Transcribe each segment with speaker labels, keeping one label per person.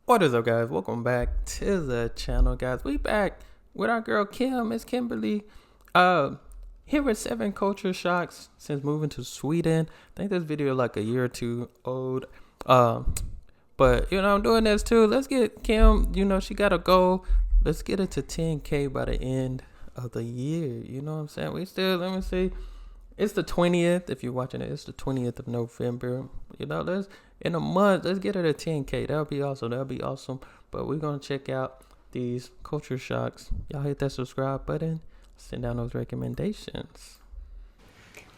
Speaker 1: What is up, guys? Welcome back to the channel, guys. We back with our girl Kim, Miss Kimberly. Here with 7 culture shocks since moving to Sweden. I think this video is like a year or two old. But I'm doing this too. Let's get Kim. She got a goal. Let's get it to 10K by the end of the year. You know what I'm saying? Let me see. It's the 20th. If you're watching it, it's the 20th of November. In a month, let's get it to 10K. That'll be awesome. But we're going to check out these culture shocks. Y'all hit that subscribe button. Send down those recommendations.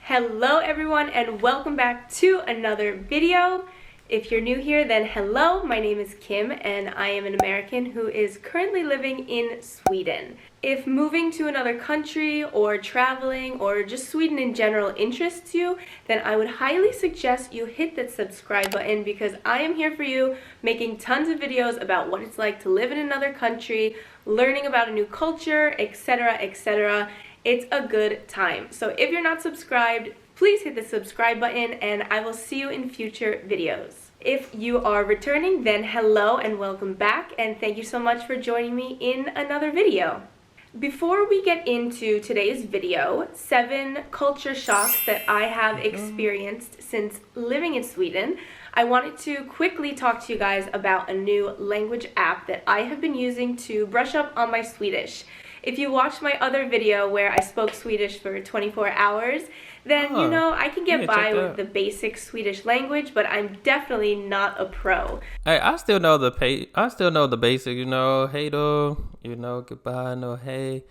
Speaker 2: Hello, everyone, and welcome back to another video. If you're new here, then hello. My name is Kim, and I am an American who is currently living in Sweden. If moving to another country or traveling or just Sweden in general interests you, then I would highly suggest you hit that subscribe button because I am here for you making tons of videos about what it's like to live in another country, learning about a new culture, etc., etc. It's a good time. So if you're not subscribed, please hit the subscribe button and I will see you in future videos. If you are returning, then hello and welcome back, and thank you so much for joining me in another video. Before we get into today's video, 7 culture shocks that I have experienced since living in Sweden, I wanted to quickly talk to you guys about a new language app that I have been using to brush up on my Swedish. If you watched my other video where I spoke Swedish for 24 hours, then I can get by with the basic Swedish language, but I'm definitely not a pro.
Speaker 1: Hey, I still know the basic, hey do, goodbye, no hey,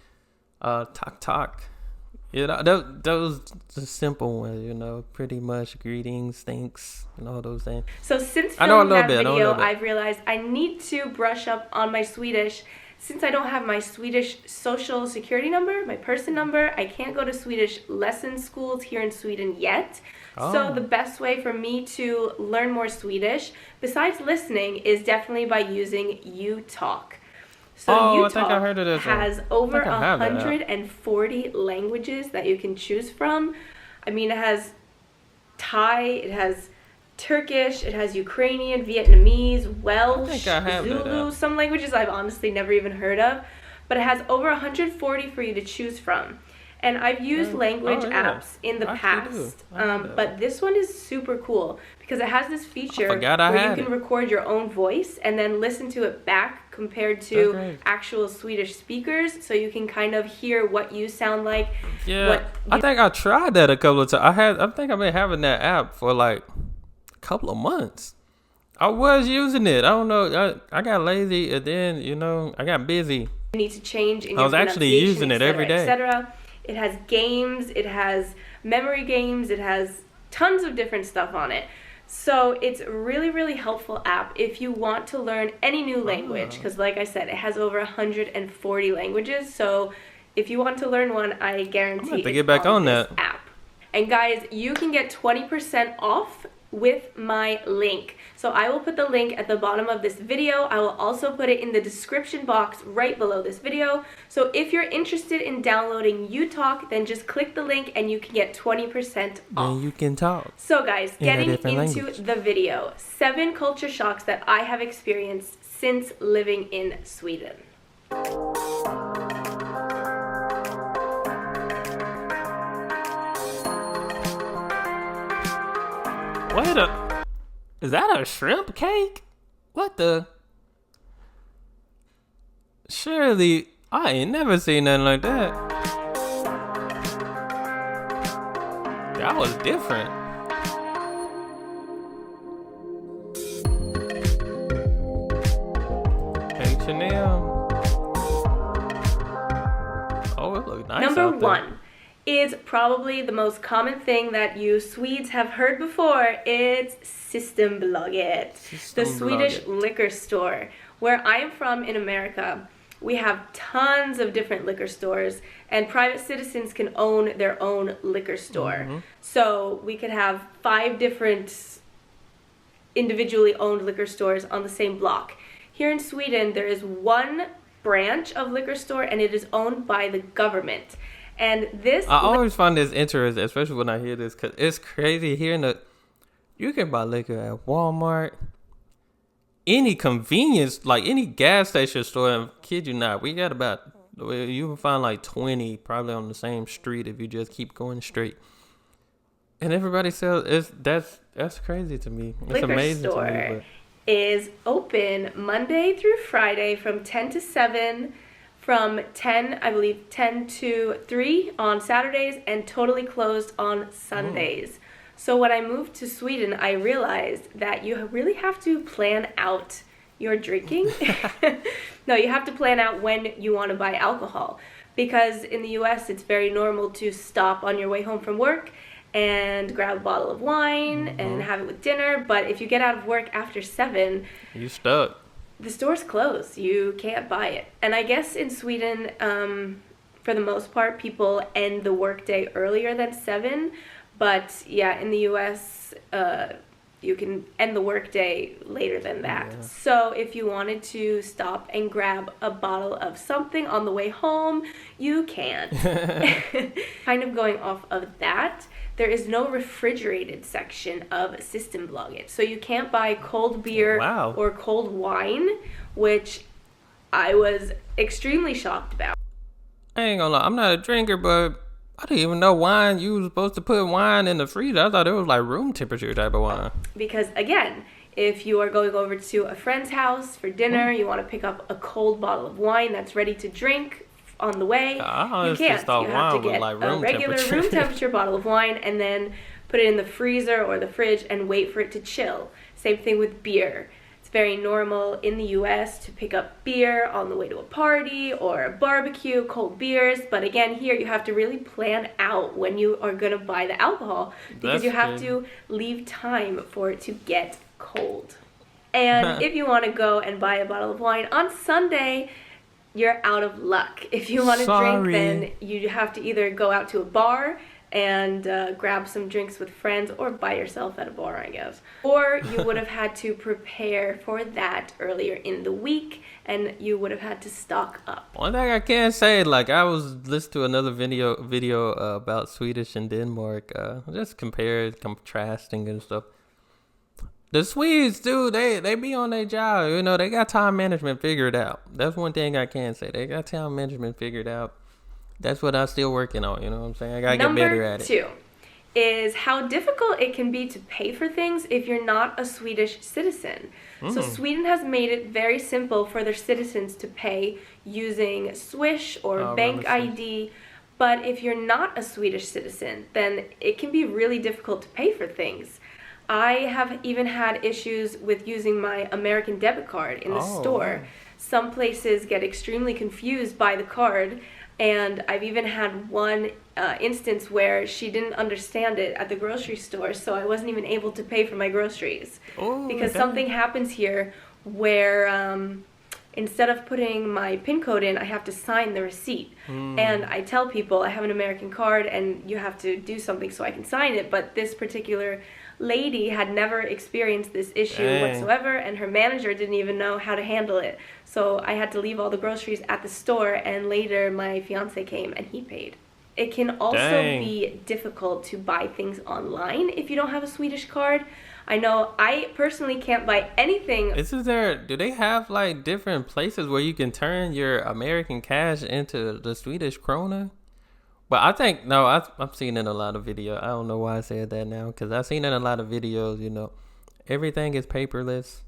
Speaker 1: talk. Those the simple ones, pretty much greetings, thanks, all those things.
Speaker 2: So since filming that video, I've realized I need to brush up on my Swedish. Since I don't have my Swedish social security number, my person number, I can't go to Swedish lesson schools here in Sweden yet. So the best way for me to learn more Swedish, besides listening, is definitely by using UTalk. So UTalk has over 140 languages that you can choose from. I mean, it has Thai, it has Turkish, it has Ukrainian, Vietnamese, Welsh, Zulu, some languages I've honestly never even heard of, but it has over 140 for you to choose from. And I've used language apps in the past, but this one is super cool because it has this feature where you can record your own voice and then listen to it back compared to actual Swedish speakers, so you can kind of hear what you sound like.
Speaker 1: Yeah, I think I tried that a couple of times. I think I've been having that app for like couple of months. I was using it. I don't know. I got lazy and then, I got busy.
Speaker 2: You need to change in your
Speaker 1: I was actually using it every day.
Speaker 2: Etc. It has games, it has memory games, it has tons of different stuff on it. So it's a really, really helpful app if you want to learn any new language, because like I said, it has over 140 languages. So if you want to learn one, I guarantee
Speaker 1: to get back on that
Speaker 2: app. And guys, you can get 20% off with my link. So I will put the link at the bottom of this video. I will also put it in the description box right below this video. So if you're interested in downloading UTalk, then just click the link and you can get 20% off.
Speaker 1: And you can talk.
Speaker 2: So guys, getting into the video, 7 culture shocks that I have experienced since living in Sweden.
Speaker 1: Is that a shrimp cake? What the? Surely, I ain't never seen nothing like that. That was different. H&M. Oh, it looks nice.
Speaker 2: Number 1 is probably the most common thing that you Swedes have heard before. It's Systembolaget, the Swedish liquor store. Where I am from in America, we have tons of different liquor stores, and private citizens can own their own liquor store. So we could have 5 different individually owned liquor stores on the same block. Here in Sweden, there is one branch of liquor store, and it is owned by the government. And this,
Speaker 1: I always find this interesting, especially when I hear this, because it's crazy hearing that you can buy liquor at Walmart, any convenience, like any gas station store, and kid you not, we got about, you can find like 20 probably on the same street if you just keep going straight. And everybody sells, that's crazy to me. It's
Speaker 2: Liquor
Speaker 1: amazing
Speaker 2: store
Speaker 1: to me.
Speaker 2: is open Monday through Friday from 10 to 7, from 10 to 3 on Saturdays, and totally closed on Sundays. So when I moved to Sweden, I realized that you really have to plan out your drinking. No, you have to plan out when you want to buy alcohol, because in the US it's very normal to stop on your way home from work and grab a bottle of wine and have it with dinner. But if you get out of work after 7,
Speaker 1: You stuck.
Speaker 2: the store's closed. You can't buy it. And I guess in Sweden, for the most part, people end the workday earlier than 7. But yeah, in the US, you can end the workday later than that.
Speaker 1: Yeah.
Speaker 2: So if you wanted to stop and grab a bottle of something on the way home, you can. Kind of going off of that, there is no refrigerated section of Systembolaget. So you can't buy cold beer
Speaker 1: Wow.
Speaker 2: or cold wine, which I was extremely shocked about.
Speaker 1: I ain't gonna lie, I'm not a drinker, but I didn't even know wine, you was supposed to put wine in the freezer. I thought it was like room temperature type of wine.
Speaker 2: Because again, if you are going over to a friend's house for dinner, you want to pick up a cold bottle of wine that's ready to drink on the way,
Speaker 1: I
Speaker 2: you
Speaker 1: honestly
Speaker 2: can't.
Speaker 1: thought
Speaker 2: You have to
Speaker 1: wine was
Speaker 2: get
Speaker 1: like
Speaker 2: a
Speaker 1: room
Speaker 2: regular
Speaker 1: temperature.
Speaker 2: room temperature bottle of wine and then put it in the freezer or the fridge and wait for it to chill. Same thing with beer. It's very normal in the US to pick up beer on the way to a party or a barbecue, cold beers. But again, here you have to really plan out when you are going to buy the alcohol, because
Speaker 1: That's
Speaker 2: you have
Speaker 1: good.
Speaker 2: to leave time for it to get cold. And if you want to go and buy a bottle of wine on Sunday, you're out of luck. If you want to drink,
Speaker 1: Sorry.
Speaker 2: then you have to either go out to a bar and grab some drinks with friends, or by yourself at a bar, I guess. Or you would have had to prepare for that earlier in the week, and you would have had to stock up.
Speaker 1: One thing I can say, like I was listening to another video about Swedish and Denmark, just contrasting and stuff. The Swedes, dude, they be on their job. You know, they got time management figured out. That's one thing I can say. They got time management figured out. That's what I'm still working on. You know what I'm saying? I gotta get better at it.
Speaker 2: Number 2 is how difficult it can be to pay for things if you're not a Swedish citizen. So Sweden has made it very simple for their citizens to pay using Swish or Bank ID. But if you're not a Swedish citizen, then it can be really difficult to pay for things. I have even had issues with using my American debit card in the store.
Speaker 1: Wow.
Speaker 2: Some places get extremely confused by the card, and I've even had one instance where she didn't understand it at the grocery store, so I wasn't even able to pay for my groceries. Because something happens here where instead of putting my PIN code in, I have to sign the receipt. And I tell people I have an American card and you have to do something so I can sign it, but this particular lady had never experienced this issue whatsoever, and her manager didn't even know how to handle it. So I had to leave all the groceries at the store, and later my fiance came and he paid. It can also be difficult to buy things online if you don't have a Swedish card. I know I personally can't buy anything.
Speaker 1: Do they have like different places where you can turn your American cash into the Swedish krona? But I think, no, I've seen in a lot of videos. I don't know why I said that now, because I've seen in a lot of videos, you know, everything is paperless.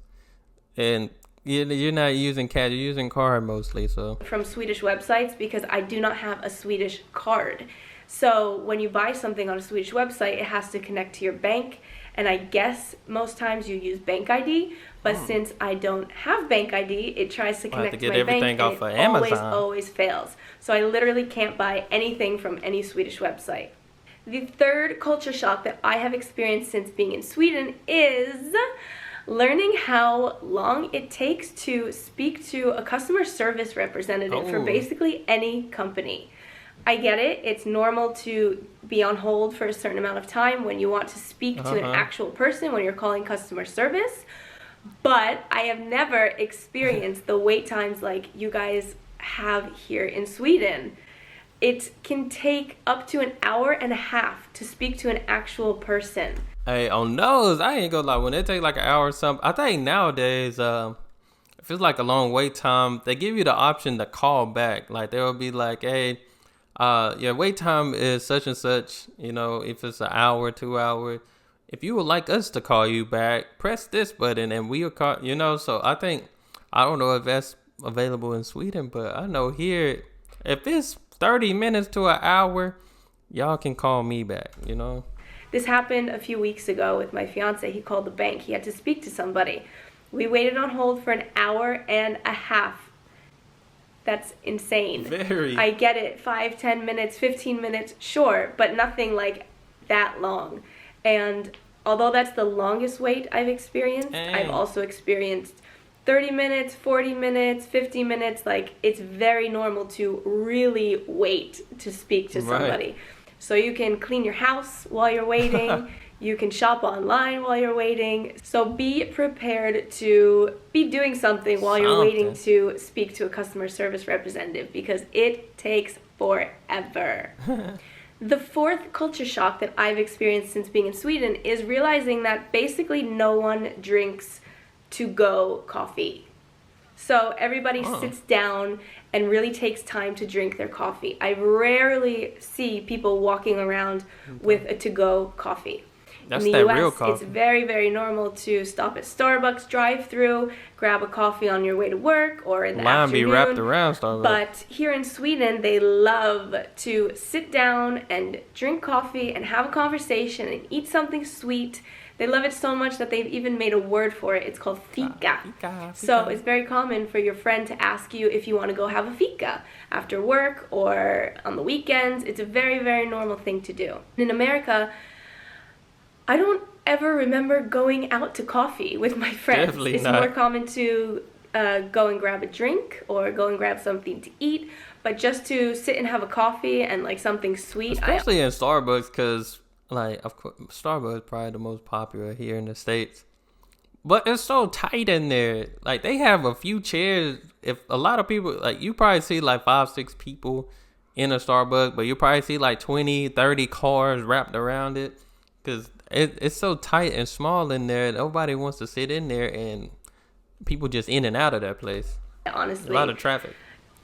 Speaker 1: And you're not using cash, you're using card mostly, so.
Speaker 2: From Swedish websites, because I do not have a Swedish card. So when you buy something on a Swedish website, it has to connect to your bank. And I guess most times you use Bank ID, but since I don't have Bank ID, it tries to connect to my bank, and it always fails. So I literally can't buy anything from any Swedish website. The third culture shock that I have experienced since being in Sweden is learning how long it takes to speak to a customer service representative for basically any company. I get it. It's normal to be on hold for a certain amount of time when you want to speak to an actual person when you're calling customer service. But I have never experienced the wait times like you guys have here in Sweden. It can take up to an hour and a half to speak to an actual person.
Speaker 1: Hey, on those, I ain't gonna lie. When it take like an hour or something, I think nowadays, if it's like a long wait time, they give you the option to call back. Like they'll be like, hey, your wait time is such and such. You know, if it's an hour, 2 hours. If you would like us to call you back, press this button and we'll call. You know, so I don't know if that's available in Sweden, but I know here, if it's 30 minutes to an hour, y'all can call me back. You know.
Speaker 2: This happened a few weeks ago with my fiance. He called the bank. He had to speak to somebody. We waited on hold for an hour and a half. That's insane.
Speaker 1: Very.
Speaker 2: I get it, 5, 10 minutes, 15 minutes, sure, but nothing like that long. And although that's the longest wait I've experienced, I've also experienced 30 minutes, 40 minutes, 50 minutes. Like, it's very normal to really wait to speak to somebody.
Speaker 1: Right.
Speaker 2: So you can clean your house while you're waiting. You can shop online while you're waiting. So be prepared to be doing something while you're waiting to speak to a customer service representative, because it takes forever. The fourth culture shock that I've experienced since being in Sweden is realizing that basically no one drinks to-go coffee. So everybody sits down and really takes time to drink their coffee. I rarely see people walking around with a to-go coffee.
Speaker 1: That's
Speaker 2: in the
Speaker 1: that
Speaker 2: US,
Speaker 1: real coffee.
Speaker 2: it's very, very normal to stop at Starbucks drive-through, grab a coffee on your way to work or in the
Speaker 1: Line
Speaker 2: afternoon.
Speaker 1: be wrapped around Starbucks.
Speaker 2: But here in Sweden, they love to sit down and drink coffee and have a conversation and eat something sweet. They love it so much that they've even made a word for it. It's called fika. So it's very common for your friend to ask you if you want to go have a fika after work or on the weekends. It's a very, very normal thing to do. In America, I don't ever remember going out to coffee with my friends.
Speaker 1: Definitely
Speaker 2: it's
Speaker 1: not.
Speaker 2: more common to go and grab a drink or go and grab something to eat. But just to sit and have a coffee and like something sweet.
Speaker 1: Especially in Starbucks, because like, of course, Starbucks is probably the most popular here in the States. But it's so tight in there. Like, they have a few chairs. If a lot of people, like, you probably see like 5, 6 people in a Starbucks, but you probably see like 20, 30 cars wrapped around it. Because it's so tight and small in there. Nobody wants to sit in there, and people just in and out of that place.
Speaker 2: Honestly,
Speaker 1: a lot of traffic.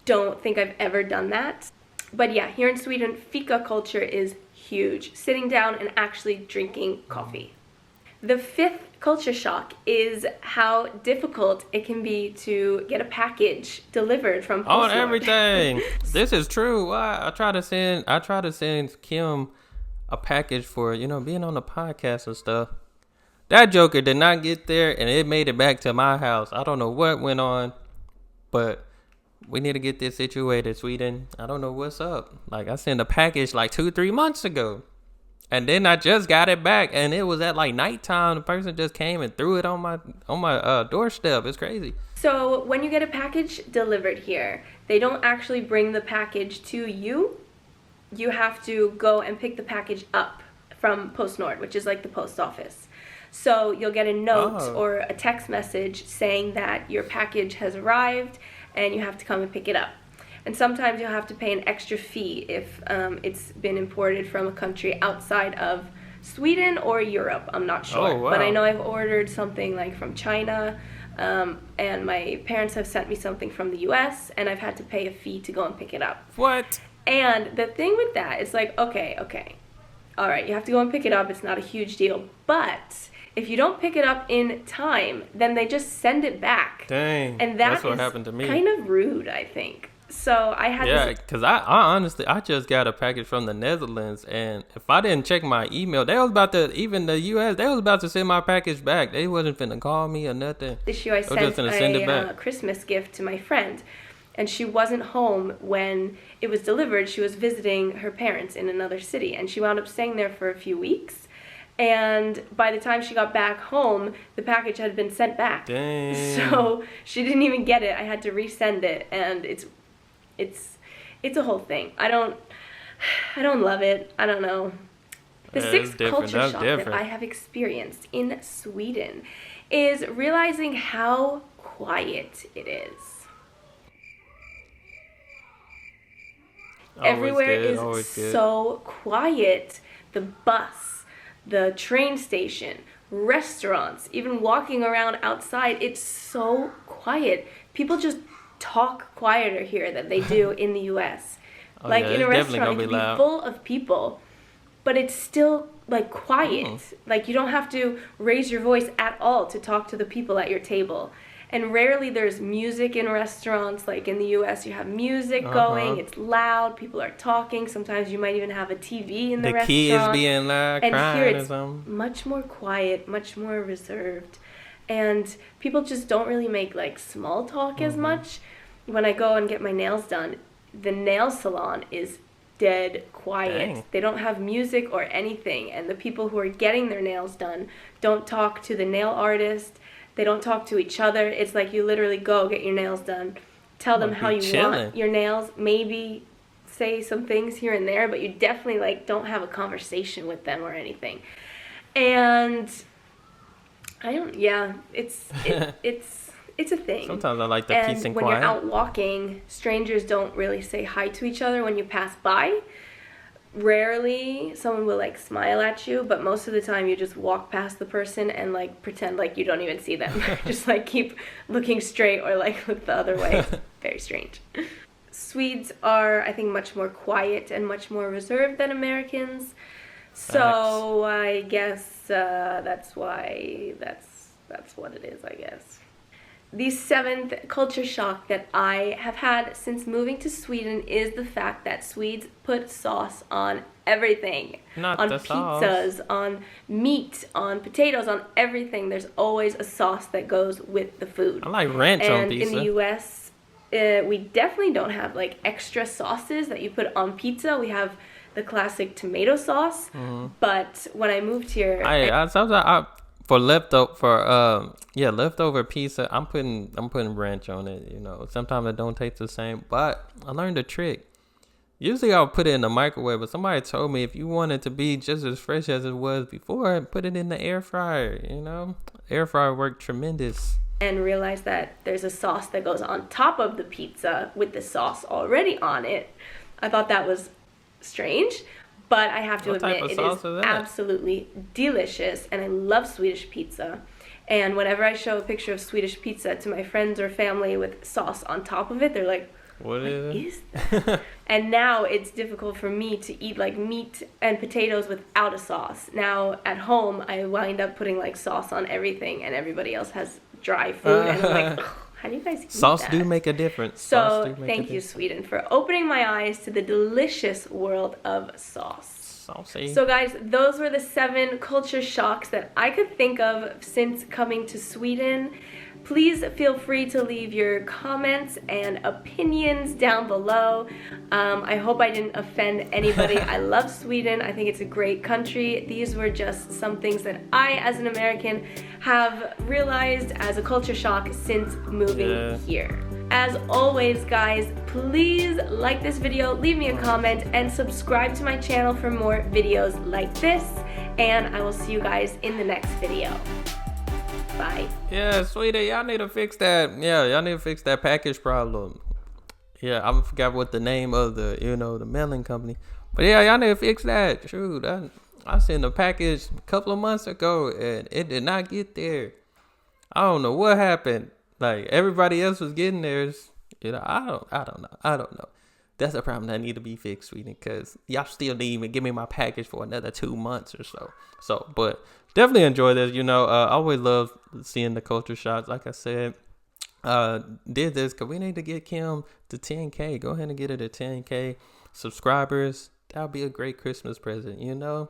Speaker 2: Don't think I've ever done that. But yeah, here in Sweden, fika culture is huge. Sitting down and actually drinking coffee. The fifth culture shock is how difficult it can be to get a package delivered from PostNord.
Speaker 1: On everything. This is true. I try to send Kim a package for, being on the podcast and stuff. That joker did not get there, and it made it back to my house. I don't know what went on, but we need to get this situated, Sweden. I don't know what's up. Like, I sent a package like 2-3 months ago, and then I just got it back, and it was at like nighttime. The person just came and threw it on my doorstep. It's crazy.
Speaker 2: So when you get a package delivered here, they don't actually bring the package to you. You have to go and pick the package up from PostNord, which is like the post office. So you'll get a note or a text message saying that your package has arrived and you have to come and pick it up. And sometimes you'll have to pay an extra fee if it's been imported from a country outside of Sweden or Europe. I'm not sure.
Speaker 1: Oh, wow.
Speaker 2: But I know I've ordered something like from China, and my parents have sent me something from the US, and I've had to pay a fee to go and pick it up.
Speaker 1: What?
Speaker 2: And the thing with that is like, okay. All right, you have to go and pick it up. It's not a huge deal. But if you don't pick it up in time, then they just send it back.
Speaker 1: Dang.
Speaker 2: And
Speaker 1: that's what happened to me.
Speaker 2: Kind of rude, I think. So I had
Speaker 1: because I honestly, I just got a package from the Netherlands, and if I didn't check my email, even the US, they was about to send my package back. They wasn't finna call me or nothing.
Speaker 2: This year I sent a Christmas gift to my friend, and she wasn't home when it was delivered. She was visiting her parents in another city, and she wound up staying there for a few weeks. And by the time she got back home, the package had been sent back.
Speaker 1: Dang.
Speaker 2: So she didn't even get it. I had to resend it, and it's a whole thing. I don't love it. I don't know. The sixth culture shock that I have experienced in Sweden is realizing how quiet it is. Everywhere is so quiet. The bus, the train station, restaurants, even walking around outside. It's so quiet. People just talk quieter here than they do in the US.
Speaker 1: Oh,
Speaker 2: Like
Speaker 1: yeah,
Speaker 2: in a
Speaker 1: it's definitely
Speaker 2: restaurant, it
Speaker 1: gonna
Speaker 2: can
Speaker 1: be
Speaker 2: be
Speaker 1: loud.
Speaker 2: full of people, but it's still like quiet. Like you don't have to raise your voice at all to talk to the people at your table. And rarely there's music in restaurants. Like in the US, you have music going, it's loud, people are talking. Sometimes you might even have a TV in the
Speaker 1: The kids
Speaker 2: restaurant.
Speaker 1: being loud,
Speaker 2: And here
Speaker 1: crying or
Speaker 2: it's
Speaker 1: something.
Speaker 2: much more quiet, much more reserved. And people just don't really make like small talk as much. When I go and get my nails done, the nail salon is dead quiet.
Speaker 1: Dang.
Speaker 2: They don't have music or anything. And the people who are getting their nails done don't talk to the nail artist. They don't talk to each other. It's like you literally go get your nails done, tell them
Speaker 1: Must
Speaker 2: how
Speaker 1: be
Speaker 2: you
Speaker 1: chilling.
Speaker 2: want your nails, maybe say some things here and there, but you definitely like don't have a conversation with them or anything. And I don't, yeah, it's a thing.
Speaker 1: Sometimes I like the
Speaker 2: And
Speaker 1: peace and
Speaker 2: when
Speaker 1: quiet.
Speaker 2: you're out walking, strangers don't really say hi to each other when you pass by. Rarely someone will like smile at you, but most of the time you just walk past the person and like pretend like you don't even see them. Just like keep looking straight or like look the other way. Very strange. Swedes are, I think, much more quiet and much more reserved than Americans. So I guess that's why that's what it is, I guess. The seventh culture shock that I have had since moving to Sweden is the fact that Swedes put sauce on everything.
Speaker 1: Not
Speaker 2: on
Speaker 1: the sauce.
Speaker 2: pizzas, on meat, on potatoes, on everything. There's always a sauce that goes with the food.
Speaker 1: I like ranch on
Speaker 2: And
Speaker 1: pizza.
Speaker 2: in the US, we definitely don't have like extra sauces that you put on pizza. We have the classic tomato sauce. But when I moved here,
Speaker 1: For leftover pizza, I'm putting ranch on it. You know, sometimes it don't taste the same, but I learned a trick. Usually I'll put it in the microwave, but somebody told me if you want it to be just as fresh as it was before, put it in the air fryer. You know, air fryer worked tremendous.
Speaker 2: and realize that there's a sauce that goes on top of the pizza with the sauce already on it. I thought that was strange, but I have to
Speaker 1: What type
Speaker 2: admit
Speaker 1: of
Speaker 2: it
Speaker 1: sauce
Speaker 2: is
Speaker 1: is that?
Speaker 2: absolutely delicious, and I love Swedish pizza. And whenever I show a picture of Swedish pizza to my friends or family with sauce on top of it, they're like,
Speaker 1: What is it?
Speaker 2: is that? And now it's difficult for me to eat like meat and potatoes without a sauce. Now at home, I wind up putting like sauce on everything, and everybody else has dry food, and I'm like, ugh, how do you guys eat
Speaker 1: Sauce
Speaker 2: that?
Speaker 1: do make a difference. Sauce
Speaker 2: So
Speaker 1: do make a
Speaker 2: thank you,
Speaker 1: difference.
Speaker 2: Sweden, for opening my eyes to the delicious world of sauce.
Speaker 1: Saucy.
Speaker 2: So guys, those were the 7 culture shocks that I could think of since coming to Sweden. Please feel free to leave your comments and opinions down below. I hope I didn't offend anybody. I love Sweden. I think it's a great country. These were just some things that I, as an American, have realized as a culture shock since moving here. As always, guys, please like this video, leave me a comment, and subscribe to my channel for more videos like this. And I will see you guys in the next video. Bye.
Speaker 1: Yeah, sweetie, y'all need to fix that. Yeah, y'all need to fix that package problem. Yeah, I forgot what the name of the mailing company. But yeah, y'all need to fix that. Shoot, I sent a package a couple of months ago and it did not get there. I don't know what happened. Like everybody else was getting theirs. You know, I don't know. That's a problem that need to be fixed, sweetie, because y'all still didn't even give me my package for another 2 months or so. But definitely enjoy this. You know, I always love seeing the culture shots. Like I said, did this because we need to get Kim to 10K. Go ahead and get her to 10K subscribers. That'll be a great Christmas present. You know,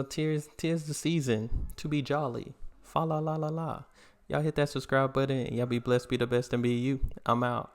Speaker 1: tis the season to be jolly. Fa la la la la. Y'all hit that subscribe button and y'all be blessed, be the best, and be you. I'm out.